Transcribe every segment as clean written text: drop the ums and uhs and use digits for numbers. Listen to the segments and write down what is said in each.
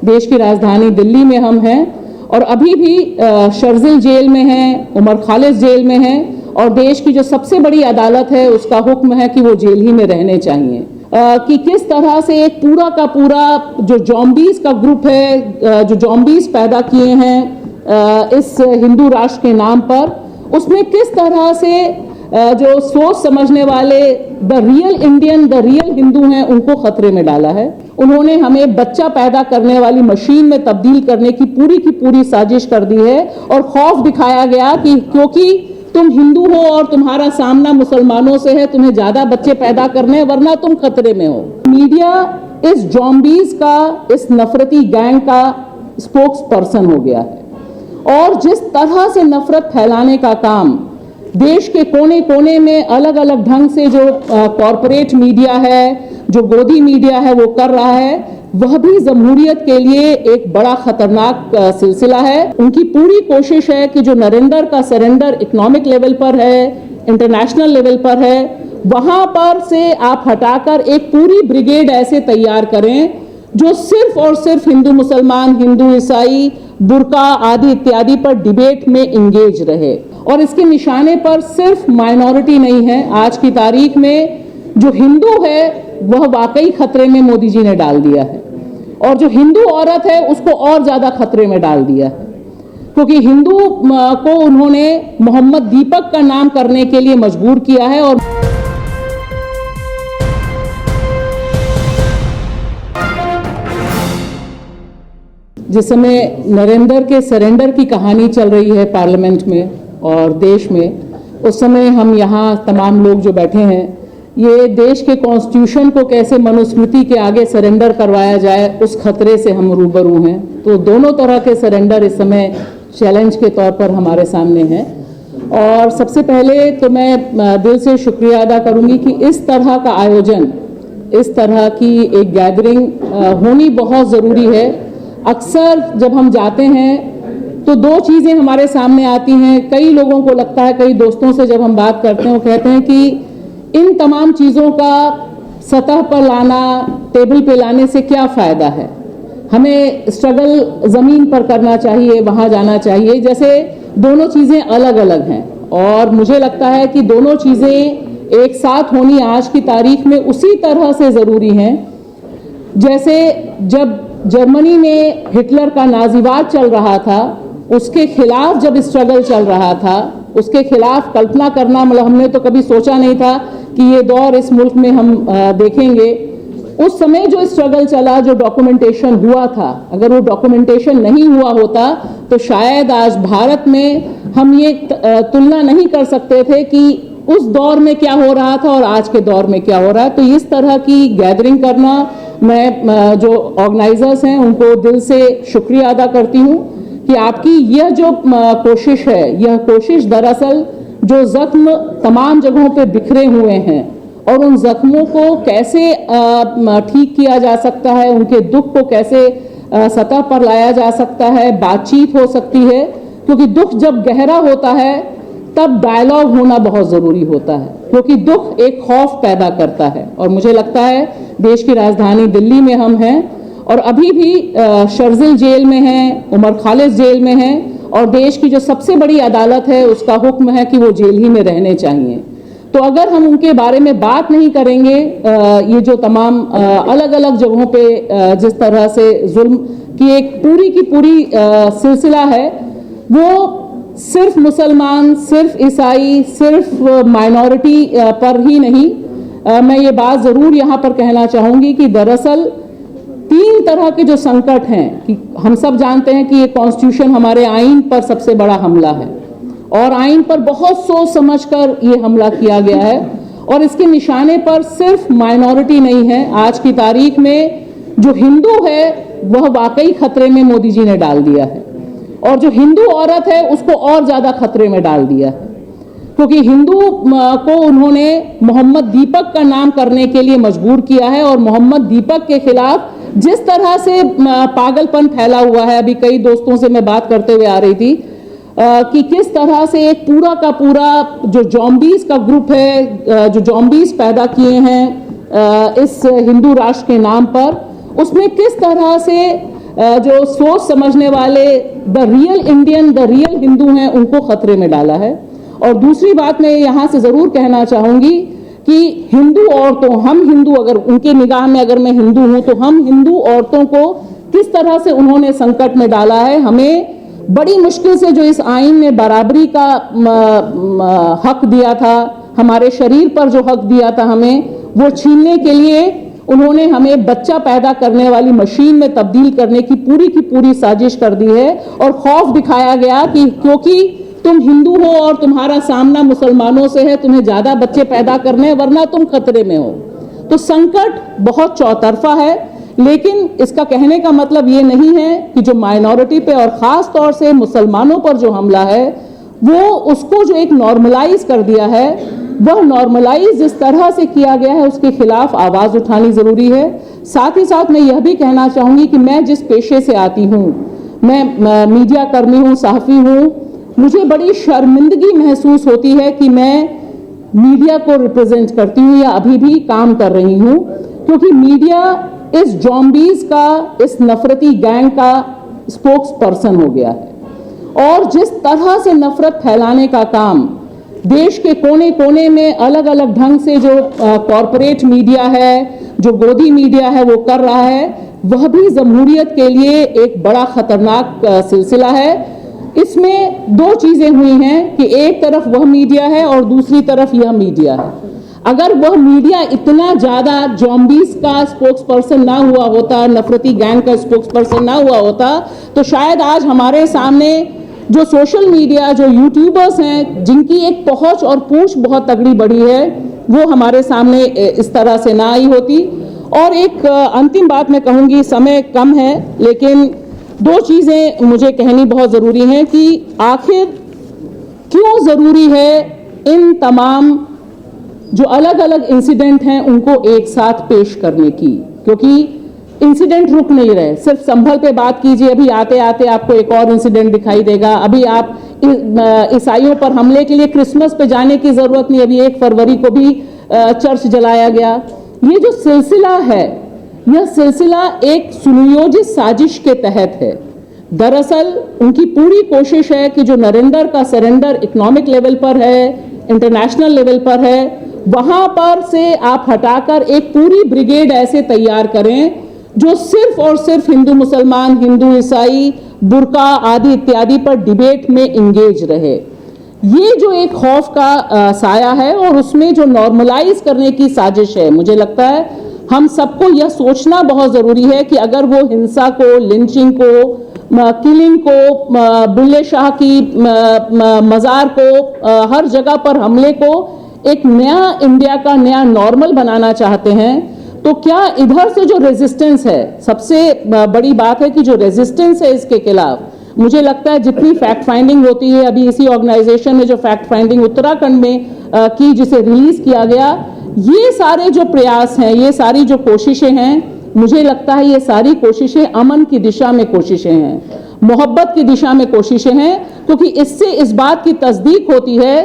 देश की राजधानी दिल्ली में हम हैं और अभी भी शर्जिल जेल में हैं, उमर खालिद जेल में हैं और देश की जो सबसे बड़ी अदालत है उसका हुक्म है कि वो जेल ही में रहने चाहिए। कि किस तरह से एक पूरा का पूरा जो जॉम्बीज का ग्रुप है, जो जॉम्बीज पैदा किए हैं इस हिंदू राष्ट्र के नाम पर, उसमें किस तरह से जो सोच समझने वाले the real Indian, the real Hindu हैं, उनको खतरे में डाला है। उन्होंने हमें बच्चा पैदा करने वाली मशीन में तब्दील करने की पूरी साजिश कर दी है और खौफ दिखाया गया कि क्योंकि तुम हिंदू हो और तुम्हारा सामना मुसलमानों से है, तुम्हें ज्यादा बच्चे पैदा करने हैं वरना तुम खतरे में हो। मीडिया इस जॉम्बीज का, इस नफरती गैंग का स्पोक्स पर्सन हो गया है और जिस तरह से नफरत फैलाने का काम देश के कोने कोने में अलग अलग ढंग से जो कॉरपोरेट मीडिया है, जो गोदी मीडिया है, वो कर रहा है, वह भी जमहूरियत के लिए एक बड़ा खतरनाक सिलसिला है। उनकी पूरी कोशिश है कि जो नरेंद्र का सरेंडर इकोनॉमिक लेवल पर है, इंटरनेशनल लेवल पर है, वहां पर से आप हटाकर एक पूरी ब्रिगेड ऐसे तैयार करें जो सिर्फ और सिर्फ हिंदू मुसलमान, हिंदू ईसाई, बुर्का आदि इत्यादि पर डिबेट में इंगेज रहे। और इसके निशाने पर सिर्फ माइनॉरिटी नहीं है, आज की तारीख में जो हिंदू है वह वाकई खतरे में मोदी जी ने डाल दिया है और जो हिंदू औरत है उसको और ज्यादा खतरे में डाल दिया है, क्योंकि हिंदू को उन्होंने मोहम्मद दीपक का नाम करने के लिए मजबूर किया है। और जिस समय नरेंद्र के सरेंडर की कहानी चल रही है पार्लियामेंट में और देश में, उस समय हम यहाँ तमाम लोग जो बैठे हैं, ये देश के कॉन्स्टिट्यूशन को कैसे मनुस्मृति के आगे सरेंडर करवाया जाए उस खतरे से हम रूबरू हैं। तो दोनों तरह के सरेंडर इस समय चैलेंज के तौर पर हमारे सामने हैं। और सबसे पहले तो मैं दिल से शुक्रिया अदा करूंगी कि इस तरह का आयोजन, इस तरह की एक गैदरिंग होनी बहुत ज़रूरी है। अक्सर जब हम जाते हैं तो दो चीज़ें हमारे सामने आती हैं। कई लोगों को लगता है, कई दोस्तों से जब हम बात करते हैं वो कहते हैं कि इन तमाम चीज़ों का सतह पर लाना, टेबल पे लाने से क्या फ़ायदा है, हमें स्ट्रगल ज़मीन पर करना चाहिए, वहाँ जाना चाहिए, जैसे दोनों चीज़ें अलग अलग हैं। और मुझे लगता है कि दोनों चीज़ें एक साथ होनी आज की तारीख में उसी तरह से ज़रूरी हैं जैसे जब जर्मनी में हिटलर का नाजीवाद चल रहा था, उसके खिलाफ जब स्ट्रगल चल रहा था, उसके खिलाफ कल्पना करना, मतलब हमने तो कभी सोचा नहीं था कि ये दौर इस मुल्क में हम देखेंगे। उस समय जो स्ट्रगल चला, जो डॉक्यूमेंटेशन हुआ था, अगर वो डॉक्यूमेंटेशन नहीं हुआ होता तो शायद आज भारत में हम ये तुलना नहीं कर सकते थे कि उस दौर में क्या हो रहा था और आज के दौर में क्या हो रहा है। तो इस तरह की गैदरिंग करना, मैं जो ऑर्गेनाइजर्स हैं उनको दिल से शुक्रिया अदा करती हूँ कि आपकी यह जो कोशिश है, यह कोशिश दरअसल जो जख्म तमाम जगहों पे बिखरे हुए हैं और उन जख्मों को कैसे ठीक किया जा सकता है, उनके दुख को कैसे सतह पर लाया जा सकता है, बातचीत हो सकती है, क्योंकि दुख जब गहरा होता है तब डायलॉग होना बहुत ज़रूरी होता है, क्योंकि दुख एक खौफ पैदा करता है। और मुझे लगता है देश की राजधानी दिल्ली में हम हैं और अभी भी शर्जिल जेल में हैं, उमर खालिद जेल में हैं और देश की जो सबसे बड़ी अदालत है उसका हुक्म है कि वो जेल ही में रहने चाहिए। तो अगर हम उनके बारे में बात नहीं करेंगे, ये जो तमाम अलग अलग जगहों पे जिस तरह से जुल्म की एक पूरी सिलसिला है, वो सिर्फ मुसलमान, सिर्फ ईसाई, सिर्फ माइनॉरिटी पर ही नहीं, मैं ये बात ज़रूर यहाँ पर कहना चाहूँगी कि दरअसल तीन तरह के जो संकट हैं, कि हम सब जानते हैं कि ये कॉन्स्टिट्यूशन हमारे आइन पर सबसे बड़ा हमला है और आइन पर बहुत सोच समझकर ये हमला किया गया है और इसके निशाने पर सिर्फ माइनॉरिटी नहीं है, आज की तारीख में जो हिंदू है वह वाकई खतरे में मोदी जी ने डाल दिया है और जो हिंदू औरत है उसको और ज्यादा खतरे में डाल दिया है, क्योंकि हिंदू को उन्होंने मोहम्मद दीपक का नाम करने के लिए मजबूर किया है और मोहम्मद दीपक के खिलाफ जिस तरह से पागलपन फैला हुआ है, अभी कई दोस्तों से मैं बात करते हुए आ रही थी कि किस तरह से एक पूरा का पूरा जो जॉम्बीज का ग्रुप है, जो जॉम्बीज पैदा किए हैं इस हिंदू राष्ट्र के नाम पर, उसमें किस तरह से जो सोच समझने वाले the real Indian, the real Hindu हैं, उनको खतरे में डाला है। और दूसरी बात मैं यहाँ से ज़रूर कहना चाहूँगी कि हिंदू औरतों, हम हिंदू, अगर उनके निगाह में अगर मैं हिंदू हूँ तो हम हिंदू औरतों को किस तरह से उन्होंने संकट में डाला है। हमें बड़ी मुश्किल से जो इस आईन ने बराबरी का हक दिया था, हमारे शरीर पर जो हक दिया था हमें, वो छीनने के लिए उन्होंने हमें बच्चा पैदा करने वाली मशीन में तब्दील करने की पूरी साजिश कर दी है। और खौफ दिखाया गया कि क्योंकि तुम हिंदू हो और तुम्हारा सामना मुसलमानों से है, तुम्हें ज्यादा बच्चे पैदा करने हैं, वरना तुम खतरे में हो। तो संकट बहुत चौतरफा है, लेकिन इसका कहने का मतलब ये नहीं है कि जो माइनॉरिटी पे और खास तौर से मुसलमानों पर जो हमला है, वो उसको जो एक नॉर्मलाइज कर दिया है, वह नॉर्मलाइज जिस तरह से किया गया है उसके खिलाफ आवाज उठानी जरूरी है। साथ ही साथ मैं यह भी कहना चाहूंगी कि मैं जिस पेशे से आती हूँ, मैं मीडिया कर्मी हूँ, सहाफी हूँ, मुझे बड़ी शर्मिंदगी महसूस होती है कि मैं मीडिया को रिप्रेजेंट करती हूँ या अभी भी काम कर रही हूँ, क्योंकि मीडिया इस जॉम्बीज का, इस नफरती गैंग का स्पोक्स पर्सन हो गया है। और जिस तरह से नफरत फैलाने का काम देश के कोने कोने में अलग अलग ढंग से जो कॉरपोरेट मीडिया है, जो गोदी मीडिया है, वो कर रहा है, वह भी जमहूरियत के लिए एक बड़ा खतरनाक सिलसिला है। इसमें दो चीजें हुई हैं कि एक तरफ वह मीडिया है और दूसरी तरफ यह मीडिया है। अगर वह मीडिया इतना ज्यादा जॉम्बीज का स्पोक्स पर्सन ना हुआ होता, नफरती गैंग का स्पोक्स पर्सन ना हुआ होता, तो शायद आज हमारे सामने जो सोशल मीडिया, जो यूट्यूबर्स हैं, जिनकी एक पहुंच और पूछ बहुत तगड़ी बड़ी है, वो हमारे सामने इस तरह से ना आई होती। और एक अंतिम बात मैं कहूंगी, समय कम है लेकिन दो चीजें मुझे कहनी बहुत जरूरी हैं कि आखिर क्यों जरूरी है इन तमाम जो अलग अलग इंसिडेंट हैं उनको एक साथ पेश करने की, क्योंकि इंसिडेंट रुक नहीं रहे। सिर्फ संभल पे बात कीजिए, अभी आते आते आपको एक और इंसिडेंट दिखाई देगा। अभी आप ईसाइयों पर हमले के लिए क्रिसमस पे जाने की जरूरत नहीं, अभी 1 फरवरी को भी चर्च जलाया गया। ये जो सिलसिला है, यह सिलसिला एक सुनियोजित साजिश के तहत है। दरअसल उनकी पूरी कोशिश है कि जो नरेंद्र का सरेंडर इकोनॉमिक लेवल पर है, इंटरनेशनल लेवल पर है, वहां पर से आप हटाकर एक पूरी ब्रिगेड ऐसे तैयार करें जो सिर्फ और सिर्फ हिंदू मुसलमान, हिंदू ईसाई, बुर्का आदि इत्यादि पर डिबेट में इंगेज रहे। ये जो एक खौफ का साया है और उसमें जो नॉर्मलाइज करने की साजिश है, मुझे लगता है हम सबको यह सोचना बहुत जरूरी है कि अगर वो हिंसा को, लिंचिंग को, किलिंग को, बुल्ले शाह की मजार को, हर जगह पर हमले को एक नया इंडिया का नया नॉर्मल बनाना चाहते हैं, तो क्या इधर से जो रेजिस्टेंस है, सबसे बड़ी बात है कि जो रेजिस्टेंस है इसके खिलाफ, मुझे लगता है जितनी फैक्ट फाइंडिंग होती है, अभी इसी ऑर्गेनाइजेशन ने जो फैक्ट फाइंडिंग उत्तराखंड में की, जिसे रिलीज किया गया, ये सारे जो प्रयास हैं, ये सारी जो कोशिशें हैं, मुझे लगता है ये सारी कोशिशें अमन की दिशा में कोशिशें हैं, मोहब्बत की दिशा में कोशिशें हैं, क्योंकि इससे इस बात की तस्दीक होती है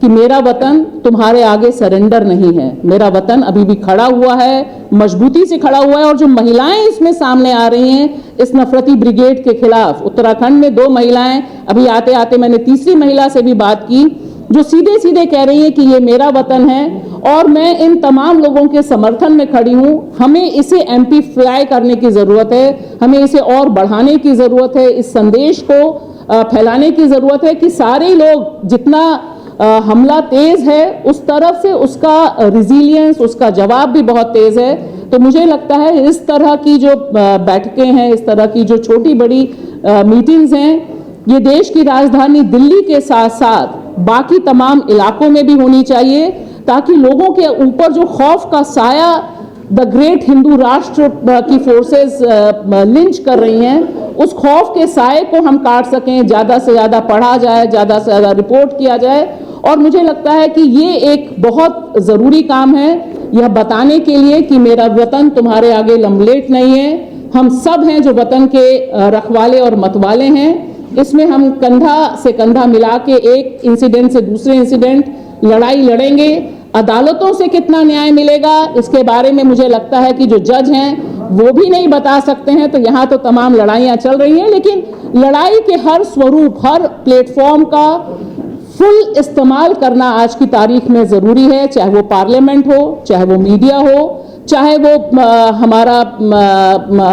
कि मेरा वतन तुम्हारे आगे सरेंडर नहीं है। मेरा वतन अभी भी खड़ा हुआ है, मजबूती से खड़ा हुआ है। और जो महिलाएं इसमें सामने आ रही हैं इस नफरती ब्रिगेड के खिलाफ, उत्तराखंड में 2 महिलाएं, अभी आते आते मैंने तीसरी महिला से भी बात की, जो सीधे सीधे कह रही है कि ये मेरा वतन है और मैं इन तमाम लोगों के समर्थन में खड़ी हूं। हमें इसे एम्प्लीफाई करने की जरूरत है, हमें इसे और बढ़ाने की जरूरत है, इस संदेश को फैलाने की जरूरत है कि सारे लोग, जितना हमला तेज है उस तरफ से उसका रिजिलियंस, उसका जवाब भी बहुत तेज है। तो मुझे लगता है इस तरह की जो बैठकें हैं, इस तरह की जो छोटी बड़ी मीटिंग्स हैं, ये देश की राजधानी दिल्ली के साथ साथ बाकी तमाम इलाकों में भी होनी चाहिए, ताकि लोगों के ऊपर जो खौफ का साया द ग्रेट हिंदू राष्ट्र की फोर्सेस लिंच कर रही हैं, उस खौफ के साए को हम काट सकें, ज्यादा से ज्यादा पढ़ा जाए, ज्यादा से ज्यादा रिपोर्ट किया जाए। और मुझे लगता है कि ये एक बहुत जरूरी काम है, यह बताने के लिए कि मेरा वतन तुम्हारे आगे लम्बलेट नहीं है। हम सब हैं जो वतन के रखवाले और मतवाले हैं। इसमें हम कंधा से कंधा मिला के एक इंसिडेंट से दूसरे इंसिडेंट लड़ाई लड़ेंगे। अदालतों से कितना न्याय मिलेगा इसके बारे में मुझे लगता है कि जो जज हैं वो भी नहीं बता सकते हैं, तो यहाँ तो तमाम लड़ाइयाँ चल रही हैं। लेकिन लड़ाई के हर स्वरूप, हर प्लेटफॉर्म का फुल इस्तेमाल करना आज की तारीख में ज़रूरी है, चाहे वो पार्लियामेंट हो, चाहे वो मीडिया हो, चाहे वो हमारा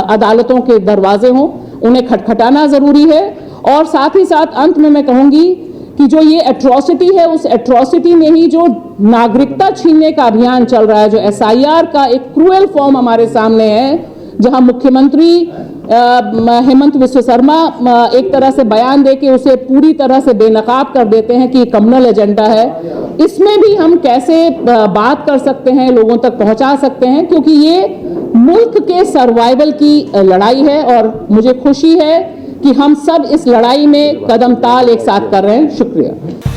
अदालतों के दरवाजे हों, उन्हें खटखटाना ज़रूरी है। और साथ ही साथ अंत में मैं कहूँगी कि जो ये एट्रॉसिटी है, उस एट्रॉसिटी में ही जो नागरिकता छीनने का अभियान चल रहा है, जो SIR का एक क्रूएल फॉर्म हमारे सामने है, जहां मुख्यमंत्री हेमंत विश्व शर्मा एक तरह से बयान देके उसे पूरी तरह से बेनकाब कर देते हैं कि ये कम्युनल एजेंडा है। इसमें भी हम कैसे बात कर सकते हैं, लोगों तक पहुंचा सकते हैं, क्योंकि ये मुल्क के सर्वाइवल की लड़ाई है। और मुझे खुशी है कि हम सब इस लड़ाई में कदम ताल एक साथ कर रहे हैं। शुक्रिया।